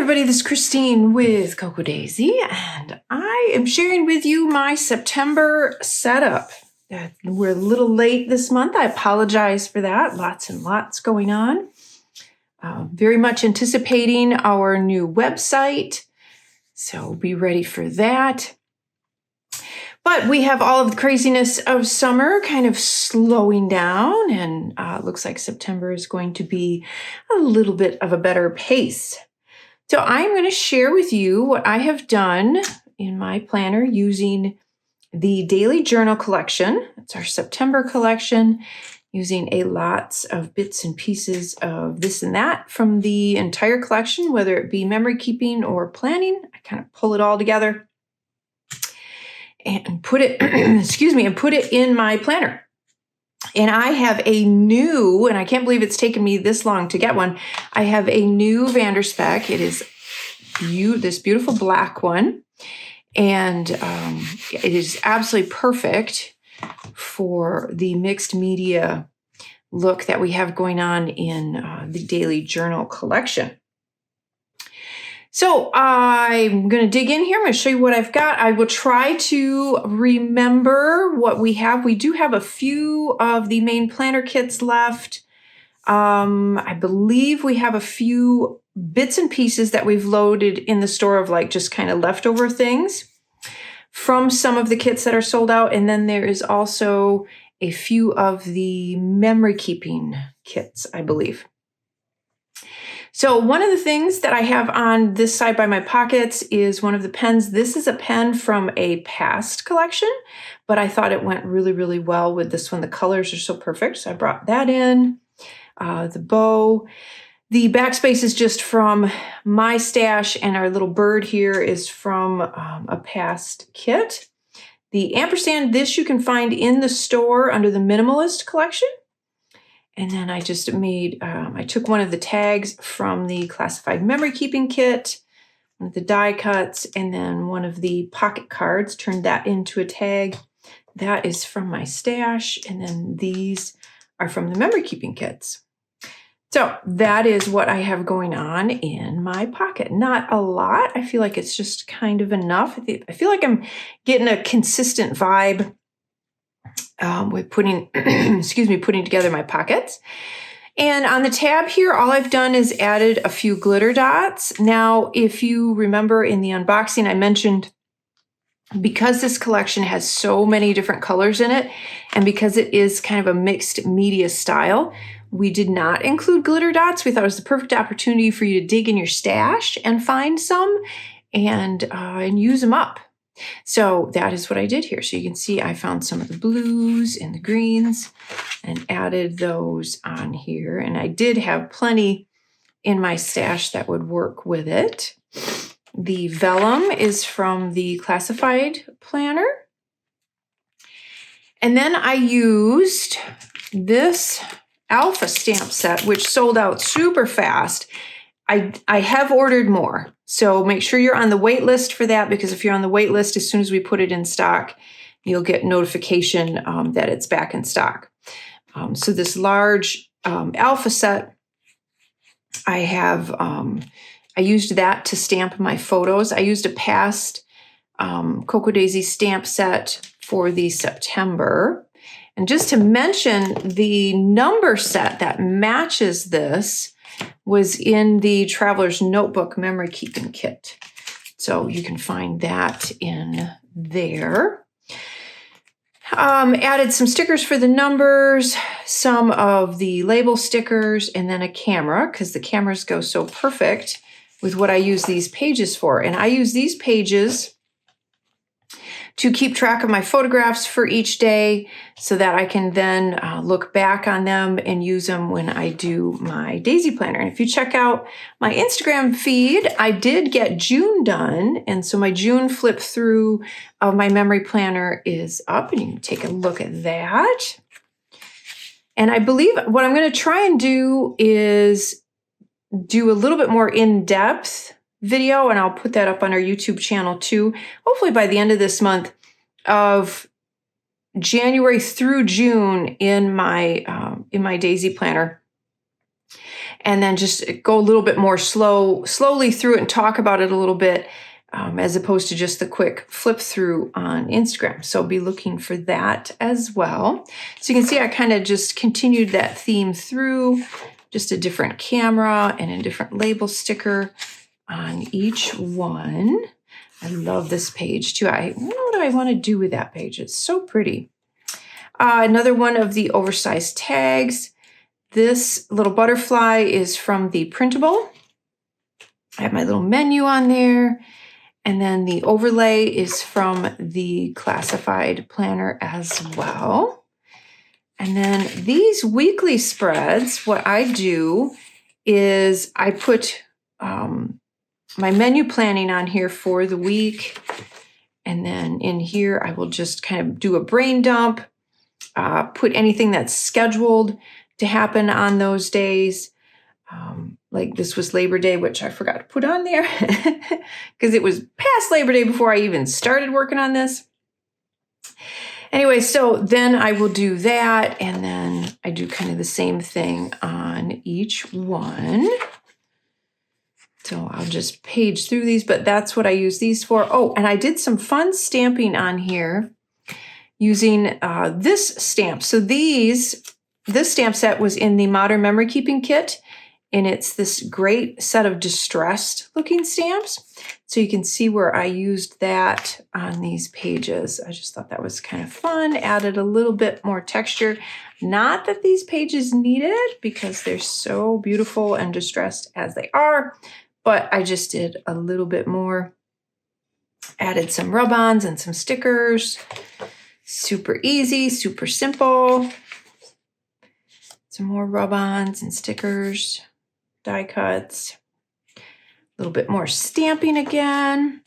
everybody, this is Christine with Coco Daisy, and I am sharing with you my September setup. We're a little late this month. I apologize for that. Lots and lots going on. Very much anticipating our new website, so be ready for that. But we have all of the craziness of summer kind of slowing down, and it looks like September is going to be a little bit of a better pace. So I'm going to share with you what I have done in my planner using the Daily Journal collection. It's our September collection, using lots of bits and pieces of this and that from the entire collection, whether it be memory keeping or planning. I kind of pull it all together and put it, and put it in my planner. And I have a new, and I can't believe it's taken me this long to get one. I have a new Vanderspec. It is this beautiful black one. And it is absolutely perfect for the mixed media look that we have going on in the Daily Journal collection. So I'm going to dig in here. I'm going to show you what I've got. I will try to remember what we have. We do have a few of the main planner kits left. I believe we have a few bits and pieces that we've loaded in the store of like just kind of leftover things from some of the kits that are sold out. And then there is also a few of the memory keeping kits, I believe. So one of the things that I have on this side by my pockets is one of the pens. This is a pen from a past collection, but I thought it went really, really well with this one. The colors are so perfect, so I brought that in. The bow. The backspace is just from my stash, and our little bird here is from a past kit. The ampersand, this you can find in the store under the Minimalist collection. And then I just made, I took one of the tags from the classified memory keeping kit, one of the die cuts, and then one of the pocket cards, turned that into a tag. That is from my stash. And then these are from the memory keeping kits. So that is what I have going on in my pocket. Not a lot. I feel like it's just kind of enough. I feel like I'm getting a consistent vibe with putting, putting together my pockets. And on the tab here, all I've done is added a few glitter dots. Now, if you remember in the unboxing, I mentioned because this collection has so many different colors in it, and because it is kind of a mixed media style, we did not include glitter dots. We thought it was the perfect opportunity for you to dig in your stash and find some and use them up. So that is what I did here. So you can see I found some of the blues and the greens and added those on here. And I did have plenty in my stash that would work with it. The vellum is from the classified planner. And then I used this alpha stamp set, which sold out super fast. I have ordered more. So make sure you're on the wait list for that, because if you're on the wait list, as soon as we put it in stock, you'll get notification that it's back in stock. So this large alpha set, I have, I used that to stamp my photos. I used a past Coco Daisy stamp set for the September. And just to mention, the number set that matches this was in the Traveler's Notebook memory keeping kit. So you can find that in there. Added some stickers for the numbers, some of the label stickers, and then a camera, because the cameras go so perfect with what I use these pages for. And I use these pages to keep track of my photographs for each day so that I can then look back on them and use them when I do my Daisy Planner. And if you check out my Instagram feed, I did get June done. And so my June flip through of my memory planner is up, and you can take a look at that. And I believe what I'm going to try and do is do a little bit more in-depth video, and I'll put that up on our YouTube channel too, hopefully by the end of this month, of January through June in my Daisy Planner. and then just go a little bit more slowly through it and talk about it a little bit, as opposed to just the quick flip through on Instagram. So be looking for that as well. So you can see I kind of just continued that theme through, just a different camera and a different label sticker on each one. I love this page too. What do I want to do with that page? It's so pretty. Another one of the oversized tags. This little butterfly is from the printable. I have my little menu on there. And then the overlay is from the classified planner as well. And then these weekly spreads, what I do is I put my menu planning on here for the week. And then in here, I will just kind of do a brain dump, put anything that's scheduled to happen on those days. Like this was Labor Day, which I forgot to put on there because it was past Labor Day before I even started working on this. Anyway, so then I will do that, and then I do kind of the same thing on each one. So I'll just page through these, but that's what I use these for. Oh, and I did some fun stamping on here using this stamp. So this stamp set was in the Modern Memory Keeping Kit, and it's this great set of distressed looking stamps. So you can see where I used that on these pages. I just thought that was kind of fun, added a little bit more texture. Not that these pages need it because they're so beautiful and distressed as they are, but I just did a little bit more, added some rub-ons and some stickers. Super easy, super simple. Some more rub-ons and stickers, die cuts, a little bit more stamping again.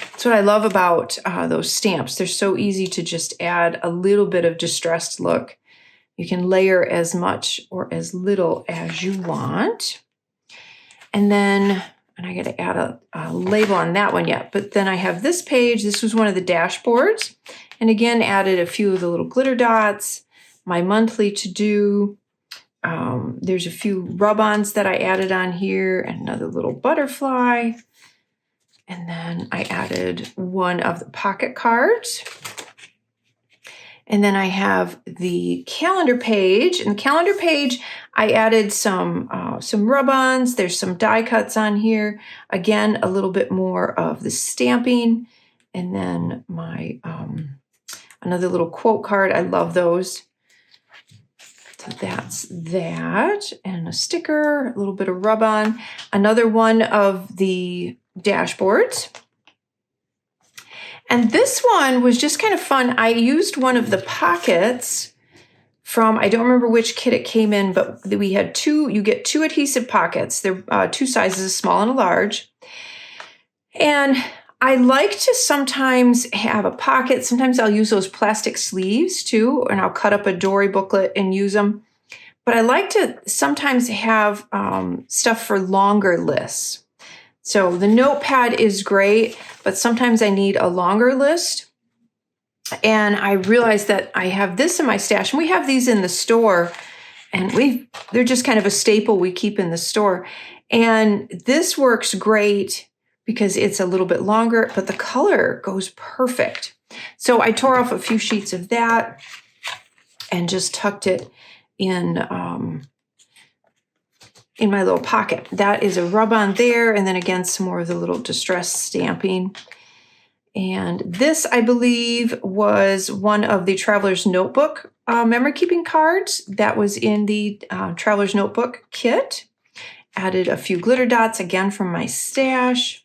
That's what I love about those stamps. They're so easy to just add a little bit of distressed look. You can layer as much or as little as you want. And then, and I got to add a label on that one yet, but then I have this page. This was one of the dashboards. And again, added a few of the little glitter dots, my monthly to-do. There's a few rub-ons that I added on here, and another little butterfly. And then I added one of the pocket cards. And then I have the calendar page. And the calendar page, I added some rub-ons. There's some die cuts on here. Again, a little bit more of the stamping. And then my another little quote card. I love those. So that's that. And a sticker, a little bit of rub-on. Another one of the dashboards. And this one was just kind of fun. I used one of the pockets from, I don't remember which kit it came in, but we had two, you get two adhesive pockets. They're two sizes, a small and a large. And I like to sometimes have a pocket. Sometimes I'll use those plastic sleeves too, and I'll cut up a Dory booklet and use them. But I like to sometimes have stuff for longer lists. So the notepad is great, but sometimes I need a longer list. And I realized that I have this in my stash, and we have these in the store, and they're just kind of a staple we keep in the store. And this works great because it's a little bit longer, but the color goes perfect. So I tore off a few sheets of that and just tucked it in my little pocket. That is a rub-on there, and then again, some more of the little distress stamping. And this, I believe, was one of the Traveler's Notebook memory keeping cards that was in the Traveler's Notebook kit. Added a few glitter dots, again, from my stash.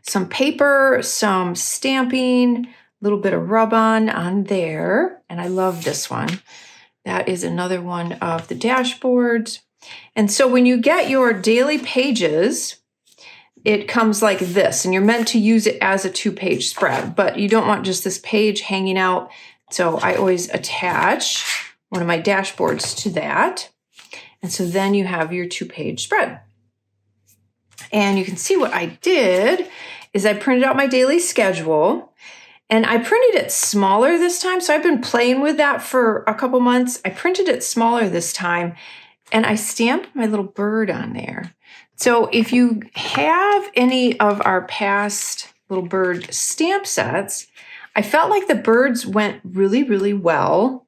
Some paper, some stamping, a little bit of rub-on there. And I love this one. That is another one of the dashboards. And so when you get your daily pages, it comes like this, and you're meant to use it as a 2-page spread, but you don't want just this page hanging out. So I always attach one of my dashboards to that. And so then you have your 2-page spread. And you can see what I did is I printed out my daily schedule. And I printed it smaller this time. So I've been playing with that for a couple months. I printed it smaller this time and I stamped my little bird on there. So if you have any of our past little bird stamp sets, I felt like the birds went really, really well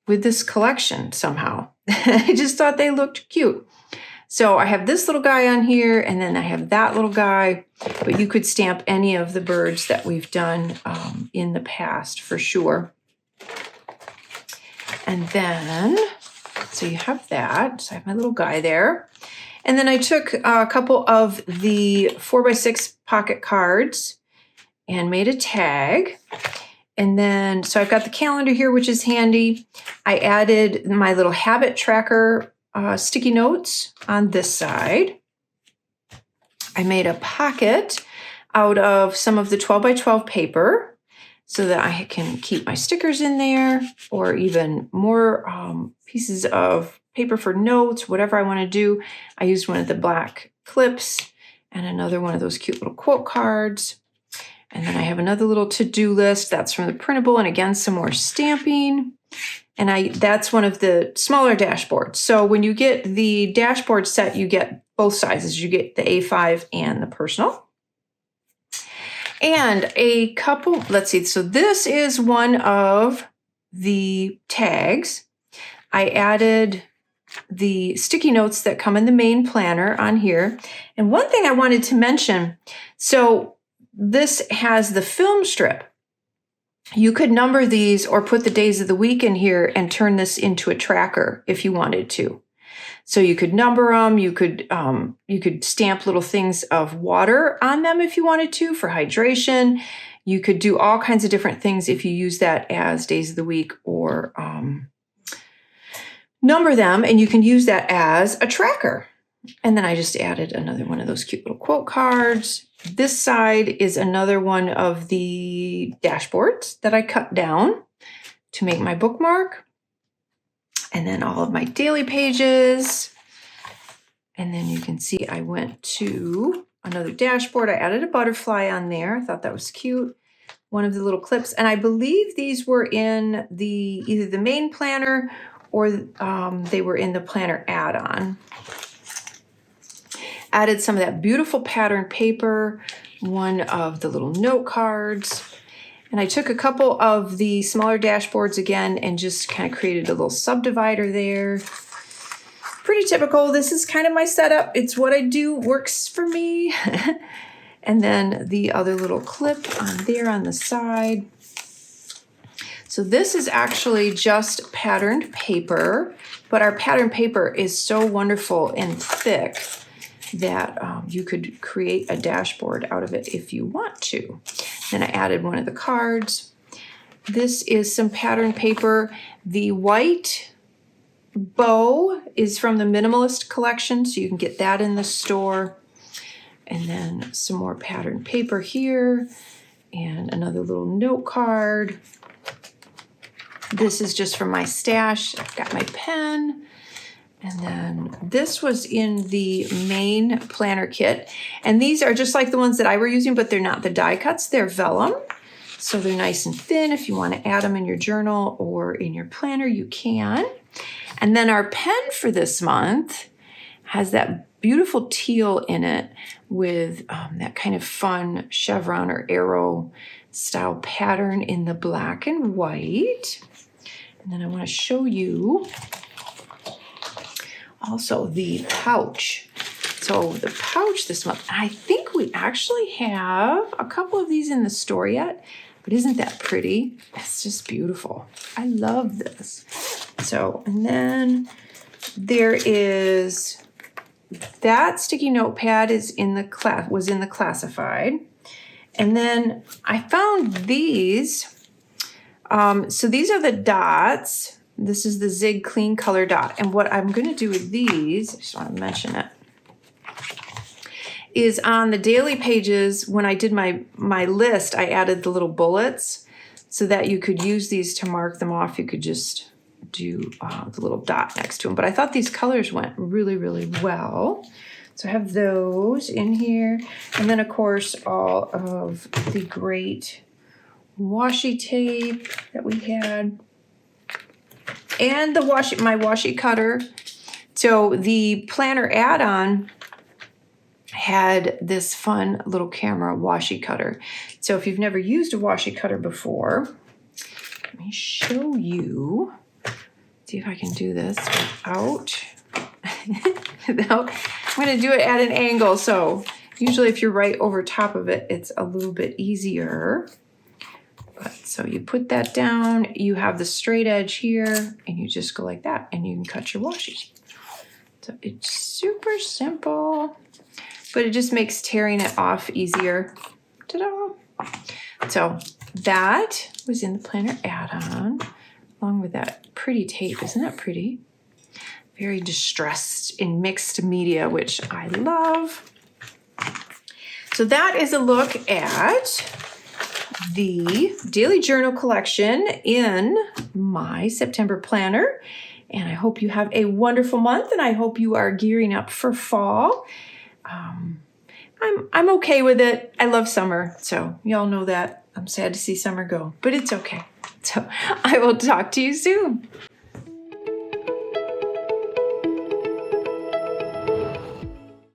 with this collection somehow. I just thought they looked cute. So I have this little guy on here, and then I have that little guy, but you could stamp any of the birds that we've done in the past for sure. And then, so you have that. So I have my little guy there. And then I took a couple of the 4x6 pocket cards and made a tag. And then, so I've got the calendar here, which is handy. I added my little habit tracker sticky notes on this side. I made a pocket out of some of the 12x12 paper so that I can keep my stickers in there, or even more pieces of paper for notes, whatever I want to do. I used one of the black clips and another one of those cute little quote cards. And then I have another little to-do list. That's from the printable, and again, some more stamping. And that's one of the smaller dashboards. So when you get the dashboard set, you get both sizes. You get the A5 and the personal. And a couple, let's see. So this is one of the tags. I added the sticky notes that come in the main planner on here. And one thing I wanted to mention, so this has the film strip. You could number these or put the days of the week in here and turn this into a tracker if you wanted to. So you could number them. You could stamp little things of water on them if you wanted to for hydration. You could do all kinds of different things if you use that as days of the week, or number them, and you can use that as a tracker. And then I just added another one of those cute little quote cards. This side is another one of the dashboards that I cut down to make my bookmark. And then all of my daily pages. And then you can see I went to another dashboard. I added a butterfly on there. I thought that was cute. One of the little clips. And I believe these were in either the main planner or they were in the planner add-on. Added some of that beautiful pattern paper, one of the little note cards. And I took a couple of the smaller dashboards again and just kind of created a little subdivider there. Pretty typical. This is kind of my setup. It's what I do, works for me. And then the other little clip on there on the side. So this is actually just patterned paper, but our patterned paper is so wonderful and thick that you could create a dashboard out of it if you want to. Then I added one of the cards. This is some pattern paper. The white bow is from the Minimalist collection, so you can get that in the store. And then some more pattern paper here, and another little note card. This is just from my stash. I've got my pen. And then this was in the main planner kit. And these are just like the ones that I were using, but they're not the die cuts, they're vellum. So they're nice and thin. If you want to add them in your journal or in your planner, you can. And then our pen for this month has that beautiful teal in it with that kind of fun chevron or arrow style pattern in the black and white. And then I want to show you also the pouch. So the pouch this month, I think we actually have a couple of these in the store yet, but isn't that pretty? It's just beautiful. I love this. So, and then there is that sticky notepad was in the classified. And then I found these. So these are the dots. This is the Zig Clean Color Dot. And what I'm going to do with these, I just want to mention it, is on the daily pages, when I did my list, I added the little bullets so that you could use these to mark them off. You could just do the little dot next to them. But I thought these colors went really, really well. So I have those in here. And then, of course, all of the great washi tape that we had, and my washi cutter. So the planner add-on had this fun little camera washi cutter. So if you've never used a washi cutter before, let me show you. See if I can do this without. I'm going to do it at an angle. So usually if you're right over top of it, it's a little bit easier. But so you put that down, you have the straight edge here, and you just go like that, and you can cut your washi. So it's super simple, but it just makes tearing it off easier. Ta-da! So that was in the planner add-on, along with that pretty tape. Isn't that pretty? Very distressed in mixed media, which I love. So that is a look at the daily journal collection in my September planner. And I hope you have a wonderful month, and I hope you are gearing up for fall. I'm okay with it. I love summer, so y'all know that. I'm sad to see summer go, but it's okay. So I will talk to you soon.